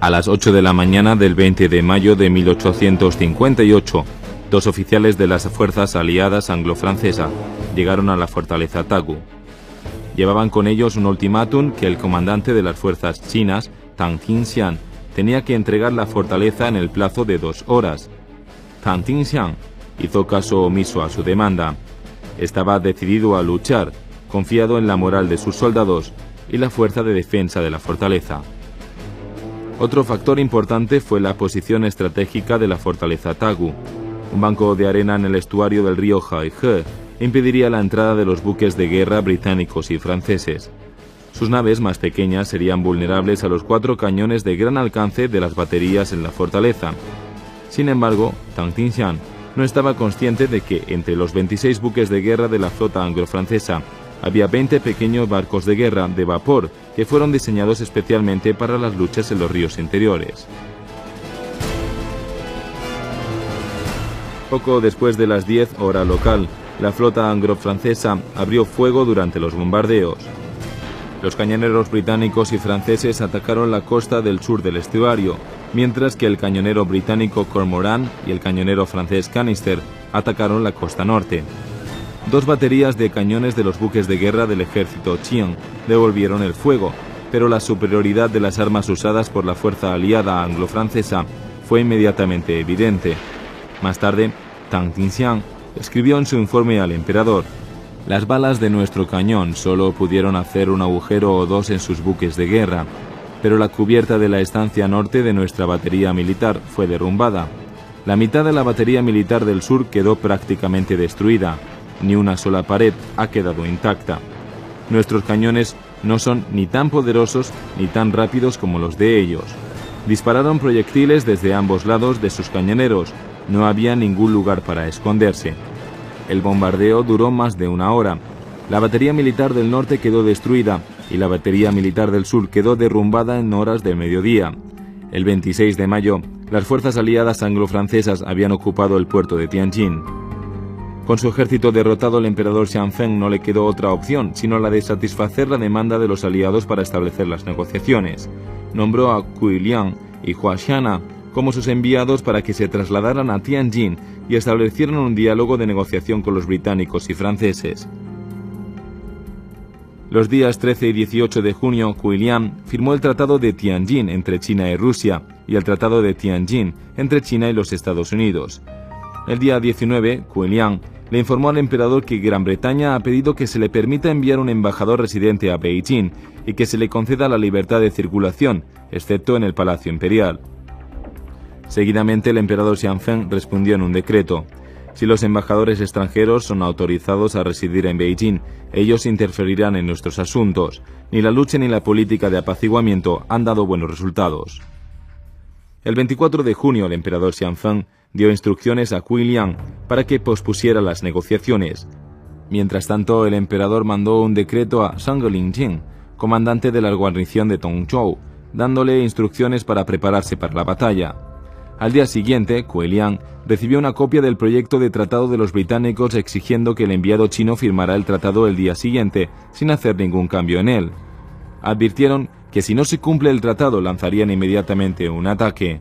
A las 8 de la mañana del 20 de mayo de 1858, dos oficiales de las fuerzas aliadas anglo-francesas llegaron a la fortaleza Taku. Llevaban con ellos un ultimátum que el comandante de las fuerzas chinas, Tang Tingxian, tenía que entregar la fortaleza en el plazo de 2 horas. Tang Tingxian hizo caso omiso a su demanda. Estaba decidido a luchar, confiado en la moral de sus soldados y la fuerza de defensa de la fortaleza. Otro factor importante fue la posición estratégica de la fortaleza Taku. Un banco de arena en el estuario del río Haihe impediría la entrada de los buques de guerra británicos y franceses. Sus naves más pequeñas serían vulnerables a los 4 cañones de gran alcance de las baterías en la fortaleza. Sin embargo, Tang Tingxian no estaba consciente de que entre los 26 buques de guerra de la flota anglo-francesa había 20 pequeños barcos de guerra de vapor que fueron diseñados especialmente para las luchas en los ríos interiores. Poco después de las 10 hora local, la flota anglo-francesa abrió fuego durante los bombardeos. Los cañoneros británicos y franceses atacaron la costa del sur del estuario, mientras que el cañonero británico Cormoran y el cañonero francés Canister atacaron la costa norte. 2 baterías de cañones de los buques de guerra del ejército Qian devolvieron el fuego, pero la superioridad de las armas usadas por la fuerza aliada anglo-francesa fue inmediatamente evidente. Más tarde, Tang Tingxian escribió en su informe al emperador: «Las balas de nuestro cañón solo pudieron hacer un agujero o 2 en sus buques de guerra, pero la cubierta de la estancia norte de nuestra batería militar fue derrumbada. La mitad de la batería militar del sur quedó prácticamente destruida. Ni una sola pared ha quedado intacta. Nuestros cañones no son ni tan poderosos ni tan rápidos como los de ellos. Dispararon proyectiles desde ambos lados de sus cañoneros. No había ningún lugar para esconderse. El bombardeo duró más de 1 hora. La batería militar del norte quedó destruida y la batería militar del sur quedó derrumbada en horas del mediodía. El 26 de mayo, las fuerzas aliadas anglo-francesas habían ocupado el puerto de Tianjin. Con su ejército derrotado, el emperador Xianfeng no le quedó otra opción, sino la de satisfacer la demanda de los aliados para establecer las negociaciones. Nombró a Cui Liang y Hua Xiana como sus enviados para que se trasladaran a Tianjin y establecieran un diálogo de negociación con los británicos y franceses. Los días 13 y 18 de junio, Cui Liang firmó el Tratado de Tianjin entre China y Rusia y el Tratado de Tianjin entre China y los Estados Unidos. El día 19, Cui Liang le informó al emperador que Gran Bretaña ha pedido que se le permita enviar un embajador residente a Beijing y que se le conceda la libertad de circulación, excepto en el Palacio Imperial. Seguidamente, el emperador Xianfeng respondió en un decreto: si los embajadores extranjeros son autorizados a residir en Beijing, ellos interferirán en nuestros asuntos. Ni la lucha ni la política de apaciguamiento han dado buenos resultados. El 24 de junio, el emperador Xianfeng dio instrucciones a Cui Liang para que pospusiera las negociaciones. Mientras tanto, el emperador mandó un decreto a Zhang Lingjing, comandante de la guarnición de Tongzhou, dándole instrucciones para prepararse para la batalla. Al día siguiente, Cui Liang recibió una copia del proyecto de tratado de los británicos exigiendo que el enviado chino firmara el tratado el día siguiente, sin hacer ningún cambio en él. Advirtieron que si no se cumple el tratado lanzarían inmediatamente un ataque.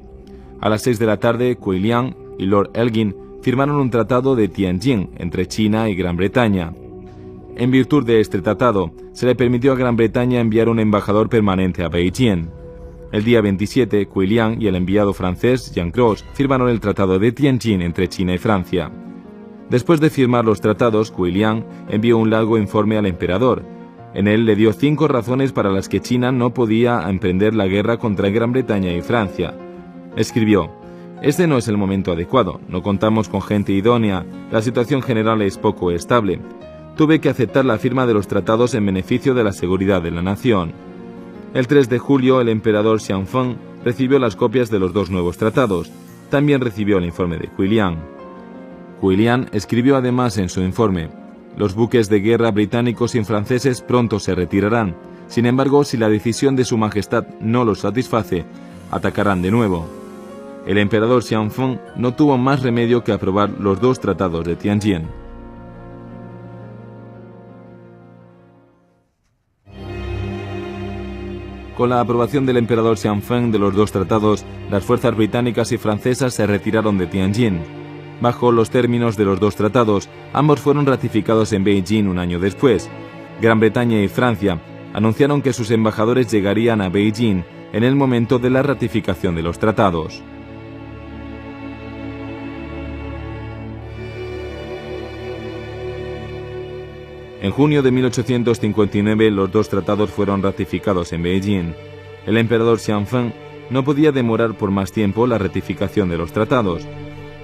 A las 6 de la tarde, Cui Liang y Lord Elgin firmaron un tratado de Tianjin entre China y Gran Bretaña. En virtud de este tratado, se le permitió a Gran Bretaña enviar un embajador permanente a Beijing. El día 27, Cui Liang y el enviado francés Jean Gros firmaron el tratado de Tianjin entre China y Francia. Después de firmar los tratados, Cui Liang envió un largo informe al emperador. En él le dio 5 razones para las que China no podía emprender la guerra contra Gran Bretaña y Francia. Escribió: «Este no es el momento adecuado, no contamos con gente idónea, la situación general es poco estable. Tuve que aceptar la firma de los tratados en beneficio de la seguridad de la nación». El 3 de julio, el emperador Xianfeng recibió las copias de los 2 nuevos tratados. También recibió el informe de Cui Liang. Cui Liang escribió además en su informe: «Los buques de guerra británicos y franceses pronto se retirarán. Sin embargo, si la decisión de su majestad no los satisface, atacarán de nuevo». El emperador Xianfeng no tuvo más remedio que aprobar los 2 tratados de Tianjin. Con la aprobación del emperador Xianfeng de los dos tratados, las fuerzas británicas y francesas se retiraron de Tianjin. Bajo los términos de los dos tratados, ambos fueron ratificados en Beijing un año después. Gran Bretaña y Francia anunciaron que sus embajadores llegarían a Beijing en el momento de la ratificación de los tratados. En junio de 1859 los dos tratados fueron ratificados en Beijing. El emperador Xianfeng no podía demorar por más tiempo la ratificación de los tratados.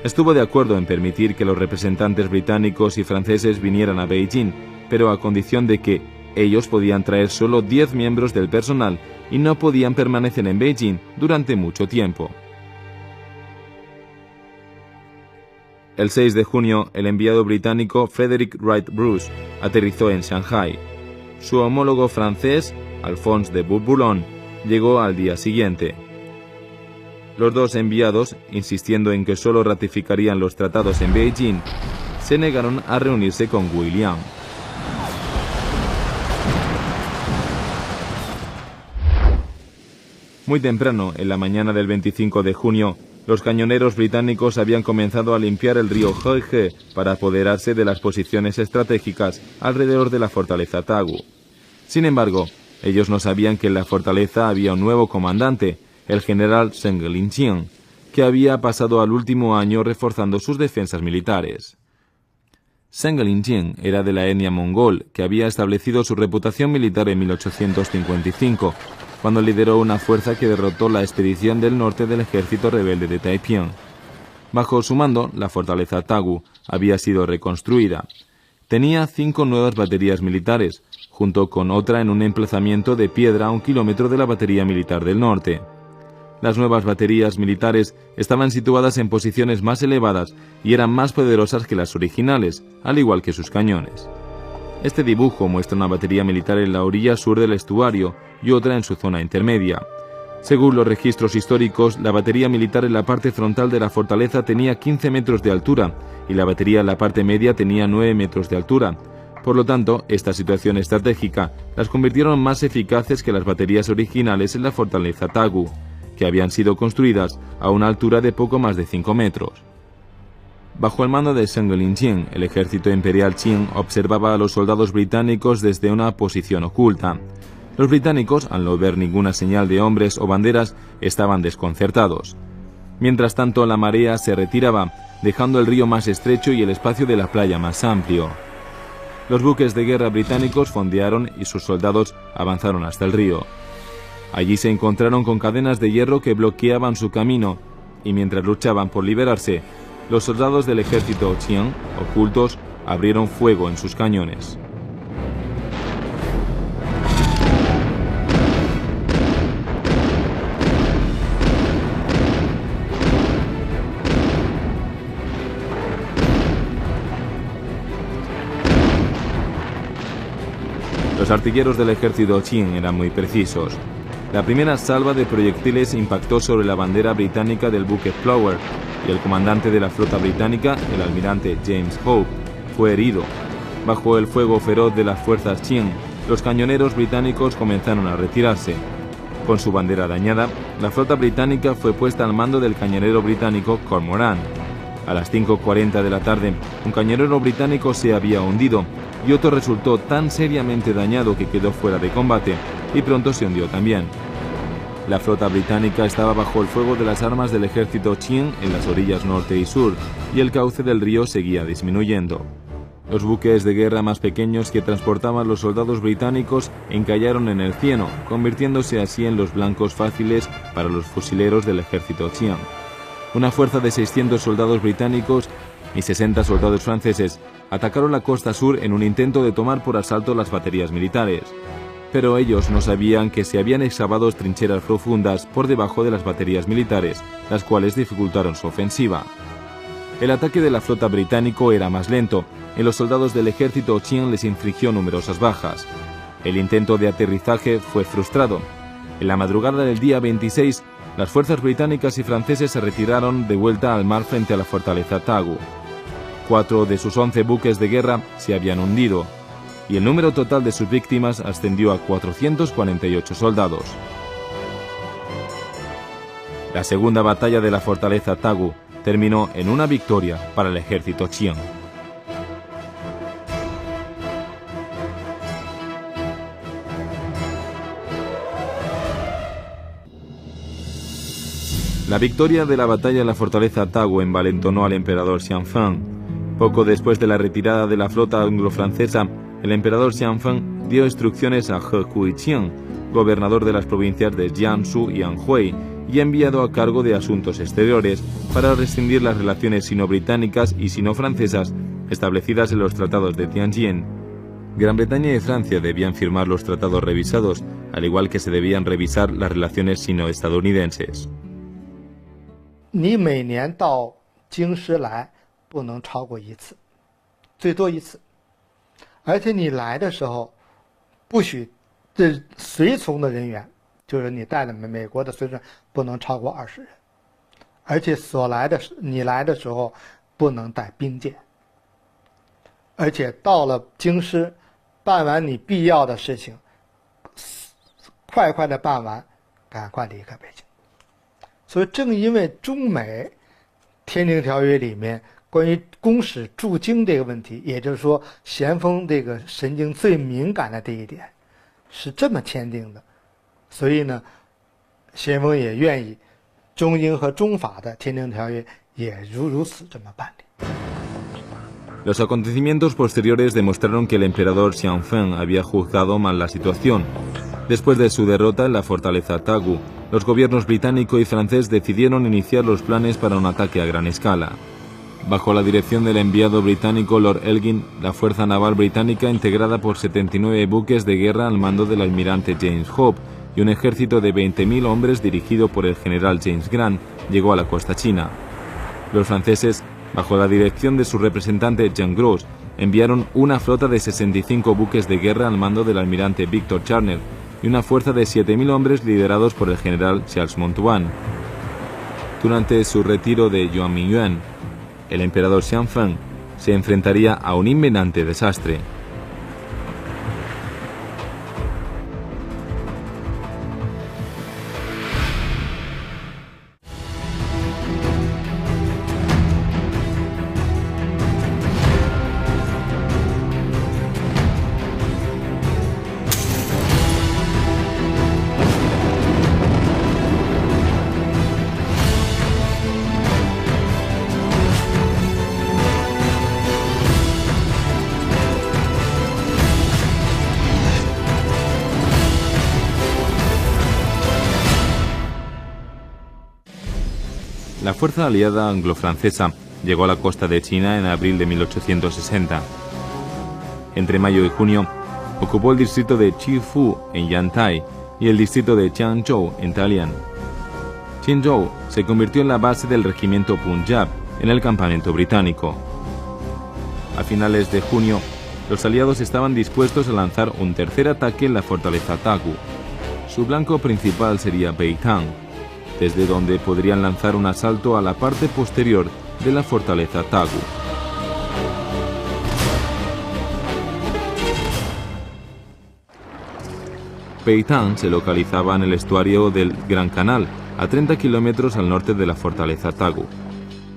Estuvo de acuerdo en permitir que los representantes británicos y franceses vinieran a Beijing, pero a condición de que ellos podían traer solo 10 miembros del personal y no podían permanecer en Beijing durante mucho tiempo. El 6 de junio, el enviado británico Frederick Wright Bruce aterrizó en Shanghái. Su homólogo francés, Alphonse de Bourbon, llegó al día siguiente. Los dos enviados, insistiendo en que solo ratificarían los tratados en Beijing, se negaron a reunirse con William. Muy temprano, en la mañana del 25 de junio, los cañoneros británicos habían comenzado a limpiar el río Hehe para apoderarse de las posiciones estratégicas alrededor de la fortaleza Tagu. Sin embargo, ellos no sabían que en la fortaleza había un nuevo comandante, el general Zheng Linqing, que había pasado al último año reforzando sus defensas militares. Zheng Linqing era de la etnia mongol, que había establecido su reputación militar en 1855, cuando lideró una fuerza que derrotó la expedición del norte del ejército rebelde de Taiping. Bajo su mando, la fortaleza Tagu había sido reconstruida. Tenía 5 nuevas baterías militares, junto con otra en un emplazamiento de piedra a 1 kilómetro de la batería militar del norte. Las nuevas baterías militares estaban situadas en posiciones más elevadas y eran más poderosas que las originales, al igual que sus cañones. Este dibujo muestra una batería militar en la orilla sur del estuario y otra en su zona intermedia. Según los registros históricos, la batería militar en la parte frontal de la fortaleza tenía 15 metros de altura y la batería en la parte media tenía 9 metros de altura. Por lo tanto, esta situación estratégica las convirtieron más eficaces que las baterías originales en la fortaleza Tagu, que habían sido construidas a una altura de poco más de 5 metros. Bajo el mando de Zheng Linqing, el ejército imperial Qing observaba a los soldados británicos desde una posición oculta. Los británicos, al no ver ninguna señal de hombres o banderas, estaban desconcertados. Mientras tanto, la marea se retiraba, dejando el río más estrecho y el espacio de la playa más amplio. Los buques de guerra británicos fondearon y sus soldados avanzaron hasta el río. Allí se encontraron con cadenas de hierro que bloqueaban su camino, y mientras luchaban por liberarse, los soldados del ejército Qing, ocultos, abrieron fuego en sus cañones. Los artilleros del ejército Qing eran muy precisos. La primera salva de proyectiles impactó sobre la bandera británica del buque Flower, y el comandante de la flota británica, el almirante James Hope, fue herido. Bajo el fuego feroz de las fuerzas Qing, los cañoneros británicos comenzaron a retirarse. Con su bandera dañada, la flota británica fue puesta al mando del cañonero británico Cormoran. A las 5:40 de la tarde, un cañonero británico se había hundido y otro resultó tan seriamente dañado que quedó fuera de combate y pronto se hundió también. La flota británica estaba bajo el fuego de las armas del ejército Qing en las orillas norte y sur, y el cauce del río seguía disminuyendo. Los buques de guerra más pequeños que transportaban los soldados británicos encallaron en el cieno, convirtiéndose así en los blancos fáciles para los fusileros del ejército Qing. Una fuerza de 600 soldados británicos y 60 soldados franceses atacaron la costa sur en un intento de tomar por asalto las baterías militares. Pero ellos no sabían que se habían excavado trincheras profundas por debajo de las baterías militares, las cuales dificultaron su ofensiva. El ataque de la flota británico era más lento, y los soldados del ejército Qing les infligió numerosas bajas. El intento de aterrizaje fue frustrado. En la madrugada del día 26, las fuerzas británicas y franceses se retiraron de vuelta al mar frente a la fortaleza Tagu. 4 de sus 11 buques de guerra se habían hundido, y el número total de sus víctimas ascendió a 448 soldados. La segunda batalla de la fortaleza Tagu terminó en una victoria para el ejército Qian. La victoria de la batalla de la fortaleza Tagu envalentonó al emperador Xianfeng. Poco después de la retirada de la flota anglo-francesa, el emperador Xianfeng dio instrucciones a He Kuiqian, gobernador de las provincias de Jiangsu y Anhui, y enviado a cargo de Asuntos Exteriores, para rescindir las relaciones sino-británicas y sino-francesas establecidas en los tratados de Tianjin. Gran Bretaña y Francia debían firmar los tratados revisados, al igual que se debían revisar las relaciones sino-estadounidenses. 你每年到京师来不能超过1次，最多1次。而且你来的时候，不许这随从的人员，就是你带的美国的随从不能超过20人，而且你来的时候不能带兵舰。而且到了京师，办完你必要的事情，快快的办完，赶快离开北京。 所以，正因为中美天津条约里面关于公使驻京这个问题，也就是说咸丰这个神经最敏感的这一点，是这么签订的，所以呢，咸丰也愿意中英和中法的天津条约也如此这么办理。 Los acontecimientos posteriores demostraron que el emperador Xianfeng había juzgado mal la situación. Después de su derrota en la fortaleza Tagu, los gobiernos británico y francés decidieron iniciar los planes para un ataque a gran escala. Bajo la dirección del enviado británico Lord Elgin, la fuerza naval británica, integrada por 79 buques de guerra al mando del almirante James Hope y un ejército de 20.000 hombres dirigido por el general James Grant, llegó a la costa china. Los franceses, bajo la dirección de su representante Jean Gros, enviaron una flota de 65 buques de guerra al mando del almirante Victor Charner y una fuerza de 7.000 hombres liderados por el general Charles Montauban. Durante su retiro de Yuan, el emperador Xianfeng se enfrentaría a un inminente desastre. La fuerza aliada anglo-francesa llegó a la costa de China en abril de 1860. Entre mayo y junio, ocupó el distrito de Chifu en Yantai y el distrito de Changzhou en Dalian. Qinzhou se convirtió en la base del regimiento Punjab en el campamento británico. A finales de junio, los aliados estaban dispuestos a lanzar un tercer ataque en la fortaleza Tagu. Su blanco principal sería Beitang, desde donde podrían lanzar un asalto a la parte posterior de la fortaleza Tagu. Beitang se localizaba en el estuario del Gran Canal, a 30 kilómetros al norte de la fortaleza Tagu.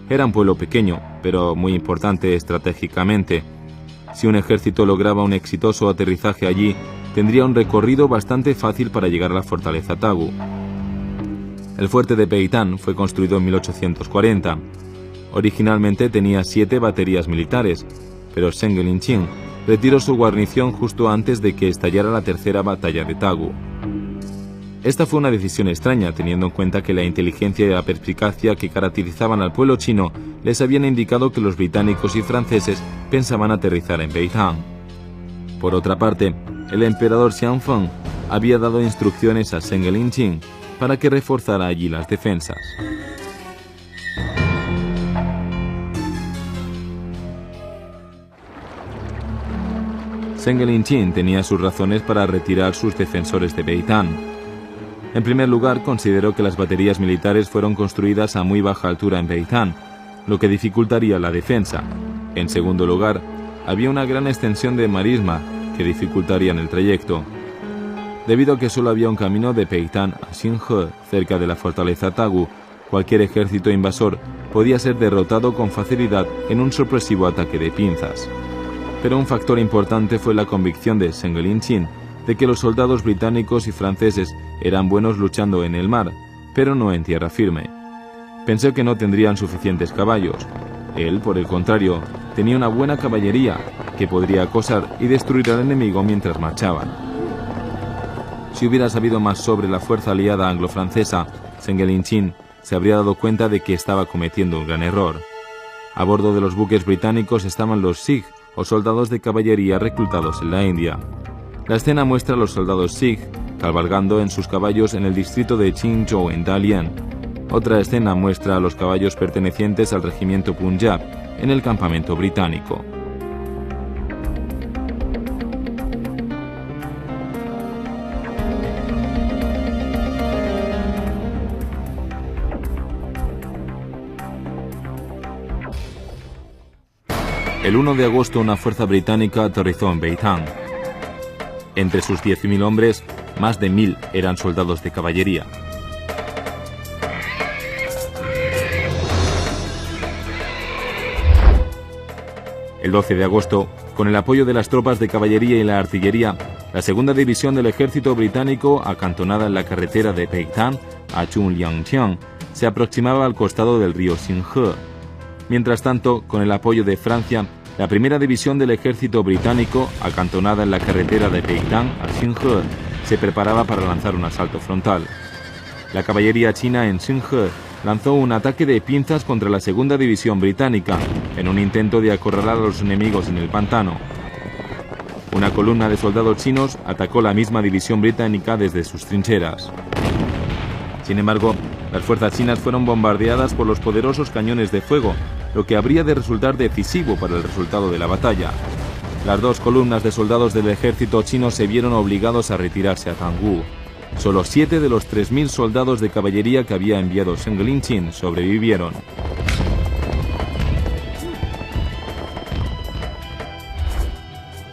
Era un pueblo pequeño, pero muy importante estratégicamente. Si un ejército lograba un exitoso aterrizaje allí, tendría un recorrido bastante fácil para llegar a la fortaleza Tagu. El fuerte de Beitang fue construido en 1840. Originalmente tenía 7 baterías militares, pero Zheng Linqing retiró su guarnición justo antes de que estallara la tercera batalla de Tagu. Esta fue una decisión extraña, teniendo en cuenta que la inteligencia y la perspicacia que caracterizaban al pueblo chino les habían indicado que los británicos y franceses pensaban aterrizar en Beitang. Por otra parte, el emperador Xianfeng había dado instrucciones a Zheng Linqing para que reforzara allí las defensas. Zheng Linqing tenía sus razones para retirar sus defensores de Beitang. En primer lugar, consideró que las baterías militares fueron construidas a muy baja altura en Beitang, lo que dificultaría la defensa. En segundo lugar, había una gran extensión de marisma que dificultarían el trayecto. Debido a que solo había un camino de Beitang a Xinhe, cerca de la fortaleza Tagu, cualquier ejército invasor podía ser derrotado con facilidad en un sorpresivo ataque de pinzas. Pero un factor importante fue la convicción de Zheng Linqin de que los soldados británicos y franceses eran buenos luchando en el mar, pero no en tierra firme. Pensó que no tendrían suficientes caballos. Él, por el contrario, tenía una buena caballería que podría acosar y destruir al enemigo mientras marchaban. Si hubiera sabido más sobre la fuerza aliada anglo-francesa, Zheng Linqin se habría dado cuenta de que estaba cometiendo un gran error. A bordo de los buques británicos estaban los Sikh, o soldados de caballería reclutados en la India. La escena muestra a los soldados Sikh cabalgando en sus caballos en el distrito de Qinzhou en Dalian. Otra escena muestra a los caballos pertenecientes al regimiento Punjab en el campamento británico. El 1 de agosto una fuerza británica aterrizó en Beitang. Entre sus 10.000 hombres, más de 1.000 eran soldados de caballería. El 12 de agosto, con el apoyo de las tropas de caballería y la artillería, la segunda división del ejército británico, acantonada en la carretera de Beitang a Chunliangqiang, se aproximaba al costado del río Xinghe. Mientras tanto, con el apoyo de Francia, la primera división del ejército británico, acantonada en la carretera de Beitang a Xinghe, se preparaba para lanzar un asalto frontal. La caballería china en Xinghe lanzó un ataque de pinzas contra la segunda división británica, en un intento de acorralar a los enemigos en el pantano. Una columna de soldados chinos atacó la misma división británica desde sus trincheras. Sin embargo, las fuerzas chinas fueron bombardeadas por los poderosos cañones de fuego, lo que habría de resultar decisivo para el resultado de la batalla. Las dos columnas de soldados del ejército chino se vieron obligados a retirarse a Tanggu. Solo 7 de los 3.000 soldados de caballería que había enviado Zheng Linqin sobrevivieron.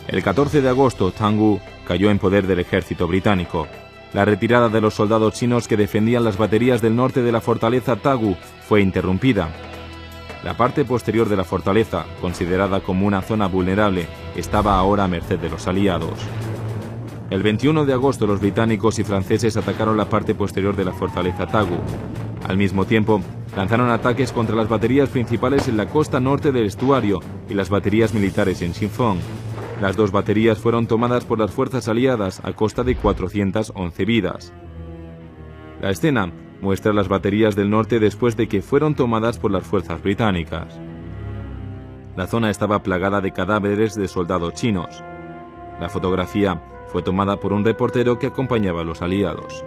El 14 de agosto, Tanggu cayó en poder del ejército británico. La retirada de los soldados chinos que defendían las baterías del norte de la fortaleza Tanggu fue interrumpida. La parte posterior de la fortaleza, considerada como una zona vulnerable, estaba ahora a merced de los aliados. El 21 de agosto los británicos y franceses atacaron la parte posterior de la fortaleza Tanggu. Al mismo tiempo, lanzaron ataques contra las baterías principales en la costa norte del estuario y las baterías militares en Xinfeng. Las dos baterías fueron tomadas por las fuerzas aliadas a costa de 411 vidas. La escena muestra las baterías del norte después de que fueron tomadas por las fuerzas británicas. La zona estaba plagada de cadáveres de soldados chinos. La fotografía fue tomada por un reportero que acompañaba a los aliados.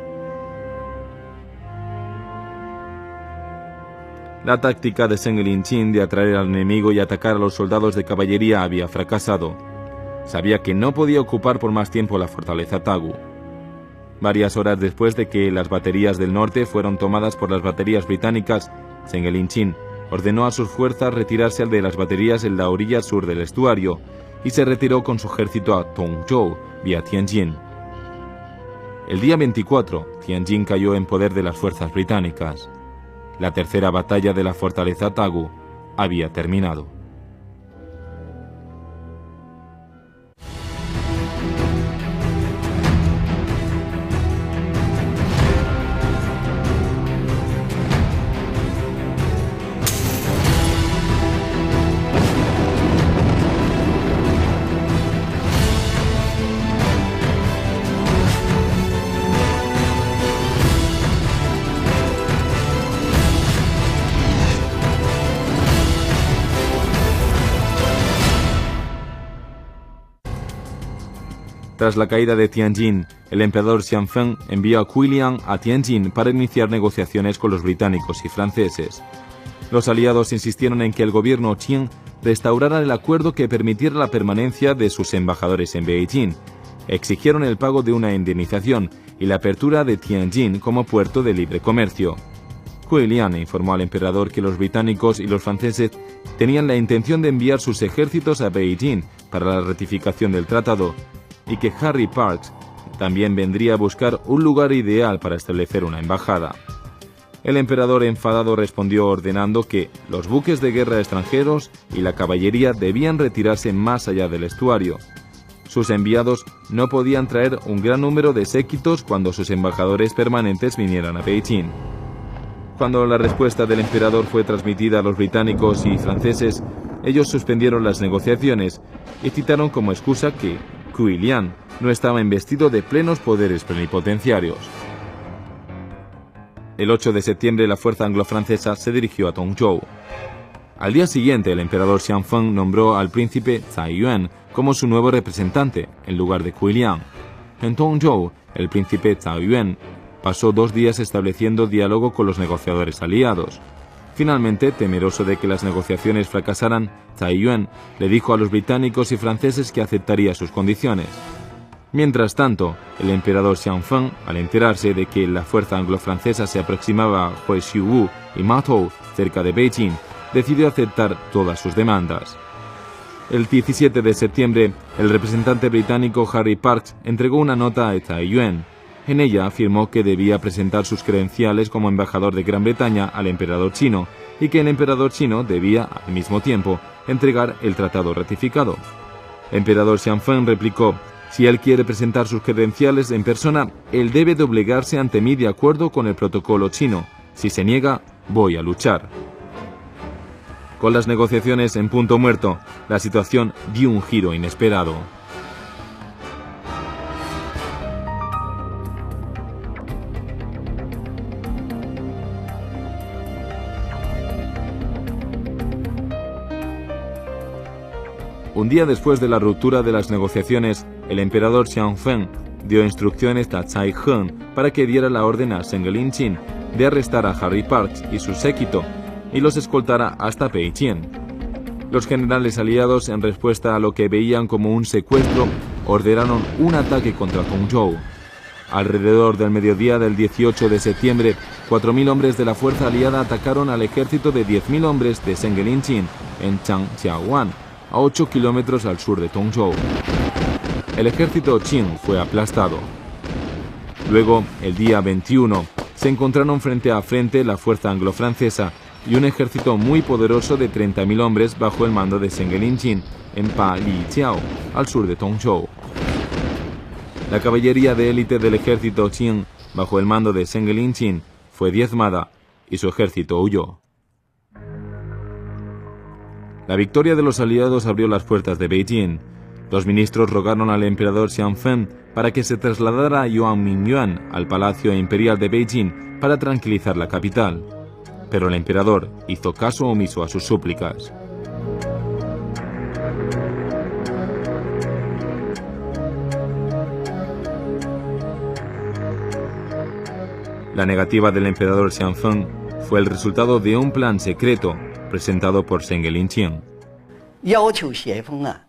La táctica de Zheng Linqin de atraer al enemigo y atacar a los soldados de caballería había fracasado. Sabía que no podía ocupar por más tiempo la fortaleza Tanggu. Varias horas después de que las baterías del norte fueron tomadas por las baterías británicas, Zheng Linqin ordenó a sus fuerzas retirarse de las baterías en la orilla sur del estuario y se retiró con su ejército a Tongzhou, vía Tianjin. El día 24, Tianjin cayó en poder de las fuerzas británicas. La tercera batalla de la fortaleza Tanggu había terminado. Tras la caída de Tianjin, el emperador Xianfeng envió a Quiliang a Tianjin para iniciar negociaciones con los británicos y franceses. Los aliados insistieron en que el gobierno Qing restaurara el acuerdo que permitiera la permanencia de sus embajadores en Beijing. Exigieron el pago de una indemnización y la apertura de Tianjin como puerto de libre comercio. Quiliang informó al emperador que los británicos y los franceses tenían la intención de enviar sus ejércitos a Beijing para la ratificación del tratado, y que Harry Parkes también vendría a buscar un lugar ideal para establecer una embajada. El emperador enfadado respondió ordenando que los buques de guerra extranjeros y la caballería debían retirarse más allá del estuario. Sus enviados no podían traer un gran número de séquitos cuando sus embajadores permanentes vinieran a Beijing. Cuando la respuesta del emperador fue transmitida a los británicos y franceses, ellos suspendieron las negociaciones y citaron como excusa que Quilian no estaba investido de plenos poderes plenipotenciarios. El 8 de septiembre la fuerza anglo-francesa se dirigió a Tongzhou. Al día siguiente, el emperador Xianfeng nombró al príncipe Tsai Yuan como su nuevo representante, en lugar de Quilian. En Tongzhou, el príncipe Tsai Yuan pasó 2 días estableciendo diálogo con los negociadores aliados. Finalmente, temeroso de que las negociaciones fracasaran, Tsai Yuan le dijo a los británicos y franceses que aceptaría sus condiciones. Mientras tanto, el emperador Xianfeng, al enterarse de que la fuerza anglo-francesa se aproximaba a Huixiu y Matou, cerca de Beijing, decidió aceptar todas sus demandas. El 17 de septiembre, el representante británico Harry Parkes entregó una nota a Tsai Yuan. En ella afirmó que debía presentar sus credenciales como embajador de Gran Bretaña al emperador chino y que el emperador chino debía, al mismo tiempo, entregar el tratado ratificado. El emperador Xianfeng replicó: si él quiere presentar sus credenciales en persona, él debe doblegarse ante mí de acuerdo con el protocolo chino. Si se niega, voy a luchar. Con las negociaciones en punto muerto, la situación dio un giro inesperado. Un día después de la ruptura de las negociaciones, el emperador Xianfeng dio instrucciones a Tsai Heng para que diera la orden a Zheng Linqin de arrestar a Harry Parkes y su séquito y los escoltara hasta Beijing. Los generales aliados, en respuesta a lo que veían como un secuestro, ordenaron un ataque contra Tongzhou. Alrededor del mediodía del 18 de septiembre, 4.000 hombres de la fuerza aliada atacaron al ejército de 10.000 hombres de Zheng Linqin en Changjiawan, a 8 kilómetros al sur de Tongzhou. El ejército Qing fue aplastado. Luego, el día 21, se encontraron frente a frente la fuerza anglo-francesa y un ejército muy poderoso de 30.000 hombres bajo el mando de Zheng Linqin en Pa-Li-Jiao, al sur de Tongzhou. La caballería de élite del ejército Qing, bajo el mando de Zheng Linqin, fue diezmada y su ejército huyó. La victoria de los aliados abrió las puertas de Beijing. Los ministros rogaron al emperador Xianfeng para que se trasladara a Yuan Mingyuan al Palacio Imperial de Beijing para tranquilizar la capital. Pero el emperador hizo caso omiso a sus súplicas. La negativa del emperador Xianfeng fue el resultado de un plan secreto presentado por Zheng Linqin. 要求咸丰啊，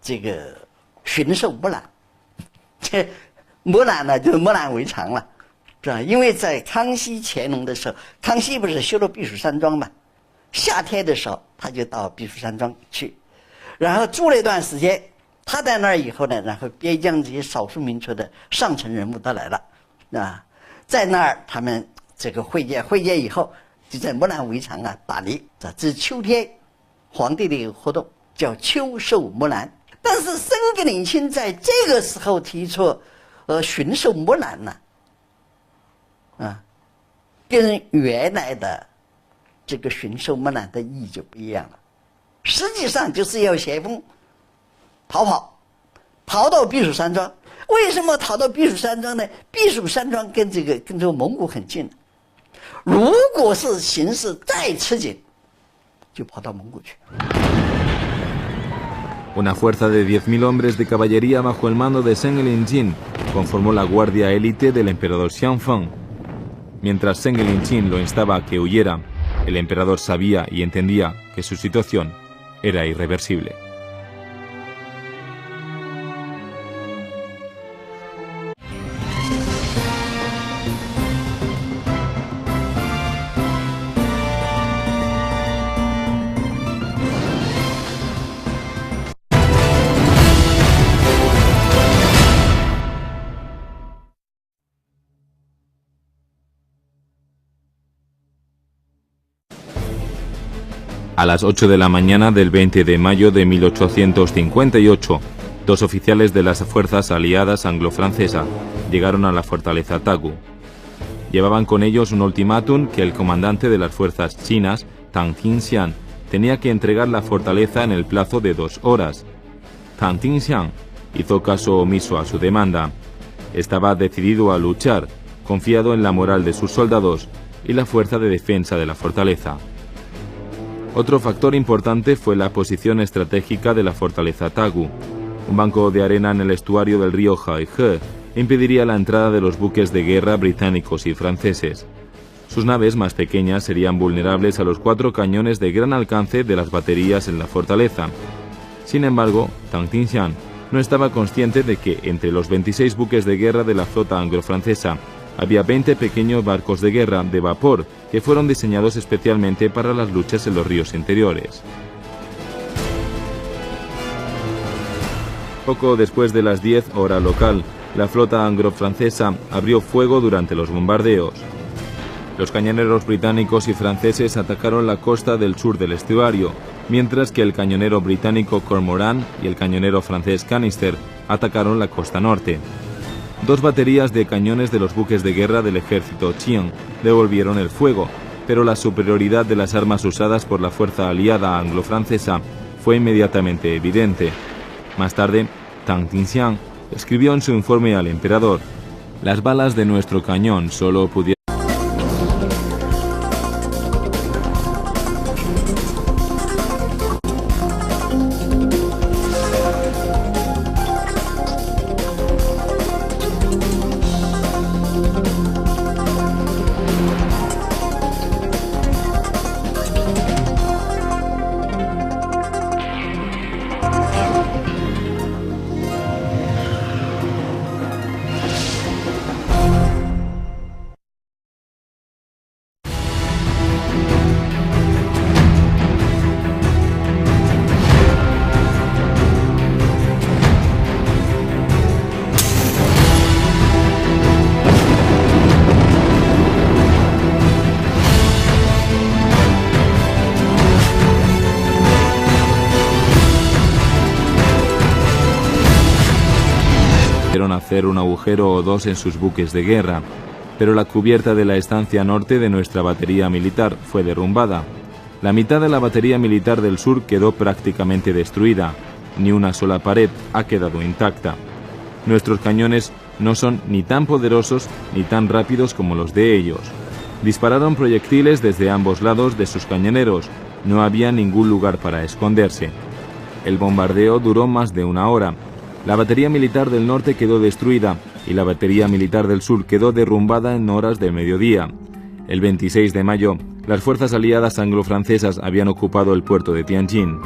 这个巡狩木兰，这木兰呢就木兰为常了，是吧？因为在康熙、乾隆的时候，康熙不是修了避暑山庄嘛，夏天的时候他就到避暑山庄去，然后住了一段时间。他在那儿以后呢，然后边疆这些少数民族的上层人物都来了，啊，在那儿他们这个会见以后。 就在木兰围场啊打猎，这是秋天皇帝的一个活动，叫秋狩木兰。但是申格林沁在这个时候提出，巡狩木兰呢，跟原来的这个巡狩木兰的意义就不一样了。实际上就是要咸丰逃到避暑山庄。为什么逃到避暑山庄呢？避暑山庄跟这个蒙古很近。 如果是形势再吃紧，就跑到蒙古去。 Una fuerza de 10.000 hombres de caballería bajo el mando de Zheng Linqin conformó la guardia élite del emperador Xianfeng. Mientras Zheng Linqin lo instaba a que huyera, el emperador sabía y entendía que su situación era irreversible. A las 8 de la mañana del 20 de mayo de 1858, dos oficiales de las fuerzas aliadas anglo-francesas llegaron a la fortaleza Tagu. Llevaban con ellos un ultimátum que el comandante de las fuerzas chinas, Tang Tinxian, tenía que entregar la fortaleza en el plazo de 2 horas. Tang Tinxian hizo caso omiso a su demanda. Estaba decidido a luchar, confiado en la moral de sus soldados y la fuerza de defensa de la fortaleza. Otro factor importante fue la posición estratégica de la fortaleza Tagu. Un banco de arena en el estuario del río Haihe impediría la entrada de los buques de guerra británicos y franceses. Sus naves más pequeñas serían vulnerables a los 4 cañones de gran alcance de las baterías en la fortaleza. Sin embargo, Tang Tinxian no estaba consciente de que entre los 26 buques de guerra de la flota anglo-francesa había 20 pequeños barcos de guerra de vapor que fueron diseñados especialmente para las luchas en los ríos interiores. Poco después de las 10 hora local, la flota anglo-francesa abrió fuego durante los bombardeos. Los cañoneros británicos y franceses atacaron la costa del sur del estuario, mientras que el cañonero británico Cormoran y el cañonero francés Canister atacaron la costa norte. 2 baterías de cañones de los buques de guerra del ejército Qing devolvieron el fuego, pero la superioridad de las armas usadas por la fuerza aliada anglo-francesa fue inmediatamente evidente. Más tarde, Tang Tinxian escribió en su informe al emperador: «Las balas de nuestro cañón solo pudieron hacer un agujero o 2 en sus buques de guerra, pero la cubierta de la estancia norte de nuestra batería militar fue derrumbada. La mitad de la batería militar del sur quedó prácticamente destruida. Ni una sola pared ha quedado intacta. Nuestros cañones no son ni tan poderosos ni tan rápidos como los de ellos. Dispararon proyectiles desde ambos lados de sus cañoneros. No había ningún lugar para esconderse. El bombardeo duró más de 1 hora. La batería militar del norte quedó destruida y la batería militar del sur quedó derrumbada en horas del mediodía. El 26 de mayo, las fuerzas aliadas anglo-francesas habían ocupado el puerto de Tianjin.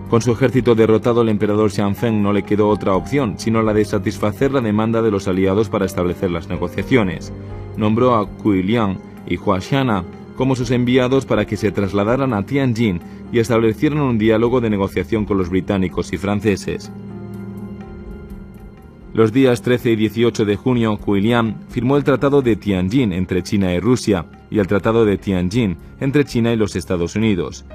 Con su ejército derrotado, el emperador Xianfeng no le quedó otra opción, sino la de satisfacer la demanda de los aliados para establecer las negociaciones. Nombró a Cui Liang y Hua Xiana como sus enviados para que se trasladaran a Tianjin y establecieran un diálogo de negociación con los británicos y franceses. Los días 13 y 18 de junio, Cui Liang firmó el Tratado de Tianjin entre China y Rusia y el Tratado de Tianjin entre China y los Estados Unidos.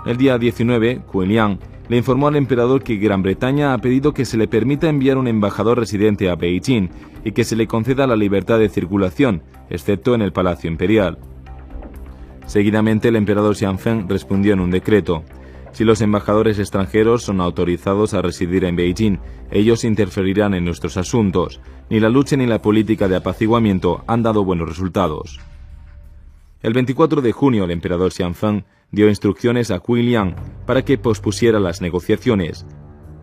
El día 19, Cui Liang le informó al emperador que Gran Bretaña ha pedido que se le permita enviar un embajador residente a Beijing y que se le conceda la libertad de circulación, excepto en el Palacio Imperial. Seguidamente, el emperador Xianfeng respondió en un decreto: si los embajadores extranjeros son autorizados a residir en Beijing, ellos interferirán en nuestros asuntos. Ni la lucha ni la política de apaciguamiento han dado buenos resultados. El 24 de junio, el emperador Xianfeng dio instrucciones a Cui Liang para que pospusiera las negociaciones.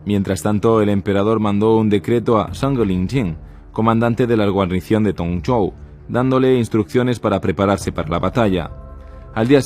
Mientras tanto, el emperador mandó un decreto a Zhang Lingjing, comandante de la guarnición de Tongzhou, dándole instrucciones para prepararse para la batalla. Al día